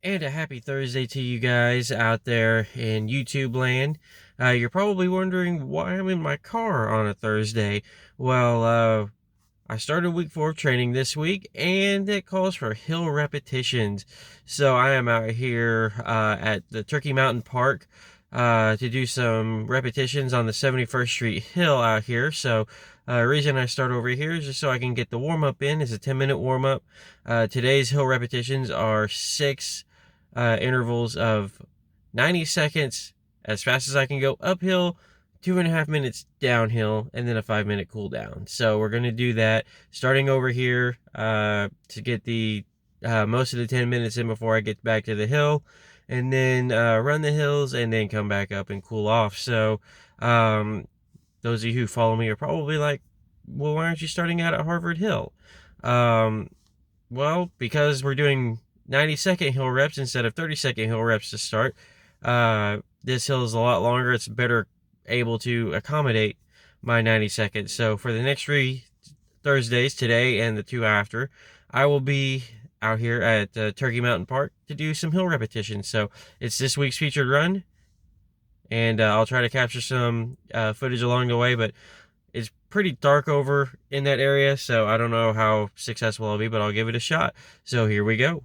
And a happy Thursday to you guys out there in YouTube land. You're probably wondering why I'm in my car on a Thursday. Well, I started week 4 of training this week, and it calls for hill repetitions. So I am out here at the Turkey Mountain Park to do some repetitions on the 71st Street Hill out here. So the reason I start over here is just so I can get the warm-up in. It's a 10-minute warm-up. Today's hill repetitions are 6 intervals of 90 seconds as fast as I can go uphill, 2.5 minutes downhill, and then a 5-minute cool down. So we're going to do that starting over here to get the most of the 10 minutes in before I get back to the hill, and then run the hills and then come back up and cool off. So those of you who follow me are probably like, well, why aren't you starting out at Harvard Hill? Well, because we're doing 90-second hill reps instead of 30-second hill reps to start. This hill is a lot longer. It's better able to accommodate my 90 seconds. So for the next 3 Thursdays, today and the 2 after, I will be out here at Turkey Mountain Park to do some hill repetitions. So it's this week's featured run, and I'll try to capture some footage along the way, but it's pretty dark over in that area, so I don't know how successful I'll be, but I'll give it a shot. So here we go.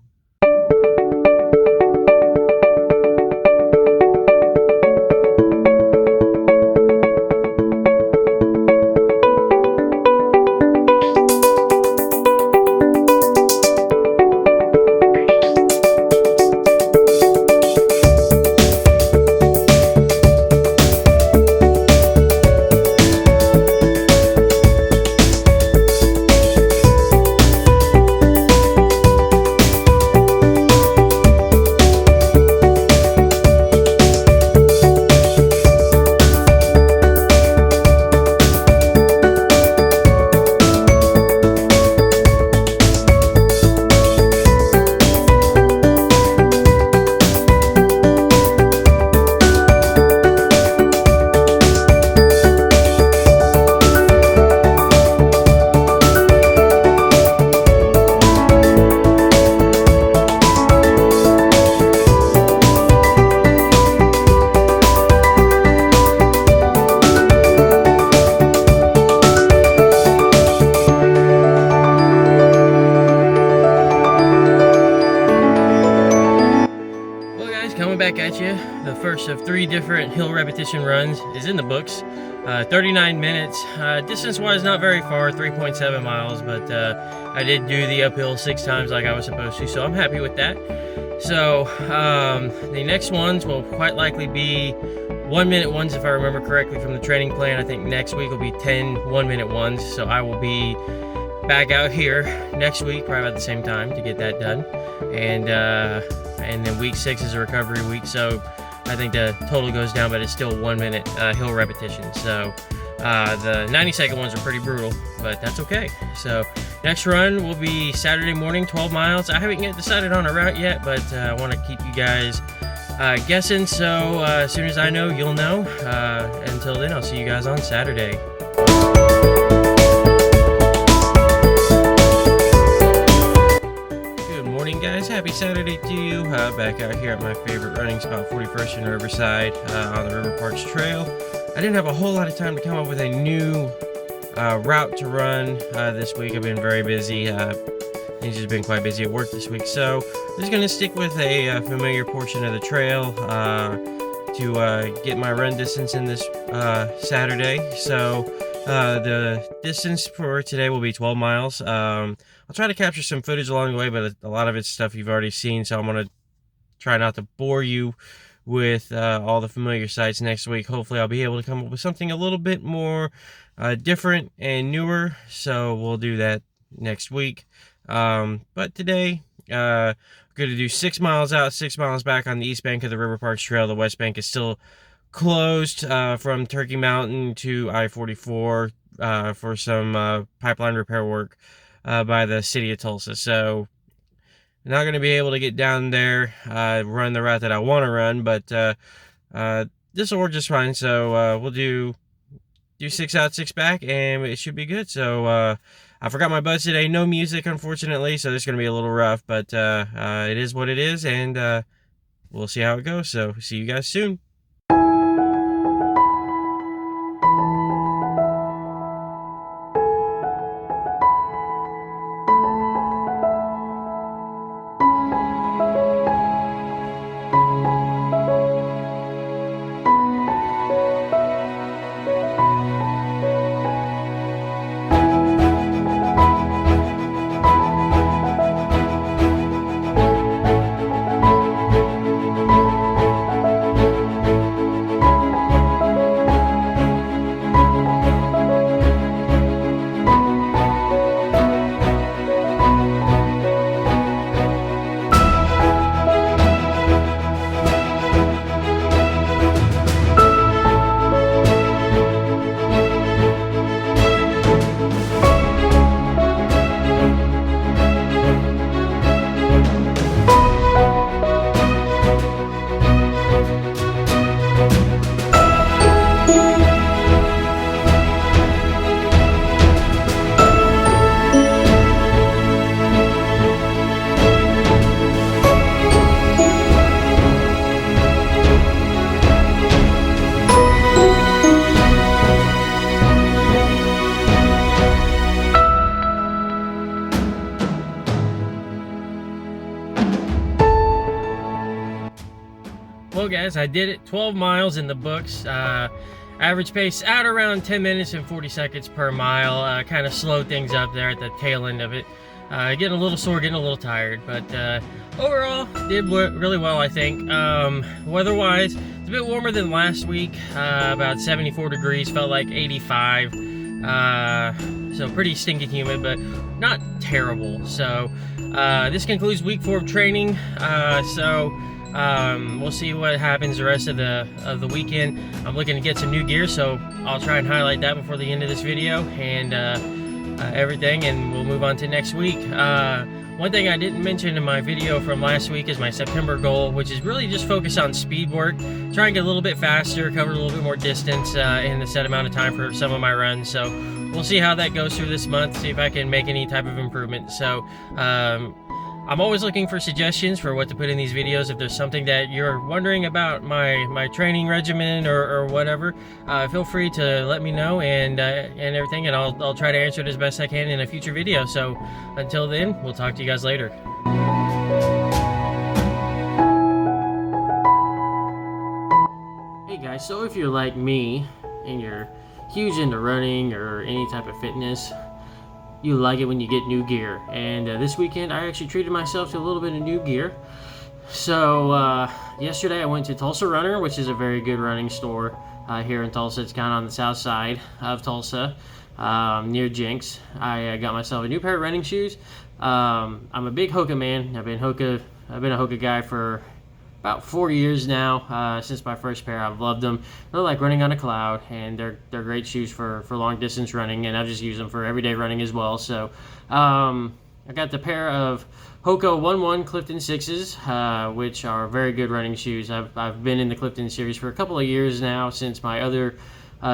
Coming back at you, the first of 3 different hill repetition runs is in the books. 39 minutes. Distance-wise, not very far, 3.7 miles, but I did do the uphill 6 times like I was supposed to, so I'm happy with that. So the next ones will quite likely be 1-minute ones, if I remember correctly from the training plan. I think next week will be 10 1-minute ones, so I will be back out here next week, probably about the same time, to get that done. And then week 6 is a recovery week, so I think the total goes down, but it's still 1-minute hill repetition. So the 90-second ones are pretty brutal, but that's okay. So next run will be Saturday morning, 12 miles. I haven't yet decided on a route yet, but I want to keep you guys guessing. So as soon as I know, you'll know. Until then, I'll see you guys on Saturday. Guys, happy Saturday to you. Back out here at my favorite running spot, 41st and Riverside, on the River Parks Trail. I didn't have a whole lot of time to come up with a new route to run this week. I've been very busy. Things have been quite busy at work this week, so I'm just going to stick with a familiar portion of the trail to get my run distance in this Saturday. So the distance for today will be 12 miles. I'll try to capture some footage along the way, but a lot of it's stuff you've already seen, so I'm going to try not to bore you with all the familiar sights next week. Hopefully I'll be able to come up with something a little bit more different and newer, so we'll do that next week. But today, we're going to do 6 miles out, 6 miles back on the east bank of the River Parks Trail. The west bank is still closed from Turkey Mountain to I-44 for some pipeline repair work by the city of Tulsa. So I'm not going to be able to get down there, run the route that I want to run, but this will work just fine. So we'll do do 6 out, 6 back, and it should be good. So I forgot my buds today. No music, unfortunately, so this is going to be a little rough, but it is what it is, and we'll see how it goes. So see you guys soon. Well, guys, I did it. 12 miles in the books. Average pace out around 10 minutes and 40 seconds per mile. Kind of slowed things up there at the tail end of it. Getting a little sore, getting a little tired, but overall did really well, I think. Weather-wise, it's a bit warmer than last week. About 74 degrees, felt like 85. So pretty stinking humid, but not terrible. So this concludes week 4 of training. We'll see what happens the rest of the weekend. I'm looking to get some new gear, so I'll try and highlight that before the end of this video and everything, and we'll move on to next week. One thing I didn't mention in my video from last week is my September goal, which is really just focus on speed work, try and get a little bit faster, cover a little bit more distance in the set amount of time for some of my runs. So we'll see how that goes through this month, see if I can make any type of improvement. So I'm always looking for suggestions for what to put in these videos. If there's something that you're wondering about my training regimen or whatever, feel free to let me know and everything, and I'll try to answer it as best I can in a future video. So until then, we'll talk to you guys later. Hey guys, so if you're like me and you're huge into running or any type of fitness, you like it when you get new gear, and this weekend I actually treated myself to a little bit of new gear. So yesterday I went to Tulsa Runner, which is a very good running store here in Tulsa. It's kind of on the south side of Tulsa, near Jenks. I got myself a new pair of running shoes. I'm a big Hoka man. I've been a Hoka guy for about 4 years now. Since my first pair, I've loved them. They're like running on a cloud, and they're great shoes for long distance running, and I've just used them for everyday running as well. So I got the pair of Hoka 1-1 Clifton 6s, which are very good running shoes. I've been in the Clifton series for a couple of years now, since my other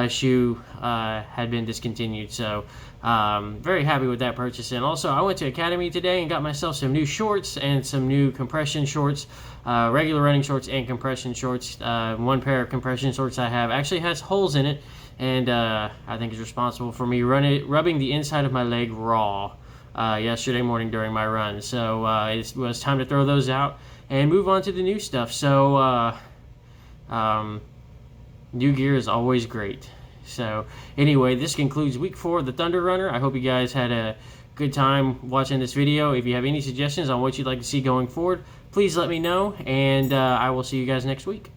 shoe had been discontinued. So very happy with that purchase. And also I went to Academy today and got myself some new shorts and some new compression shorts, regular running shorts and compression shorts. One pair of compression shorts I have actually has holes in it, and I think is responsible for me rubbing the inside of my leg raw yesterday morning during my run. So it was time to throw those out and move on to the new stuff. So new gear is always great. So anyway, this concludes week 4 of the Thunder Runner. I hope you guys had a good time watching this video. If you have any suggestions on what you'd like to see going forward, please let me know, and I will see you guys next week.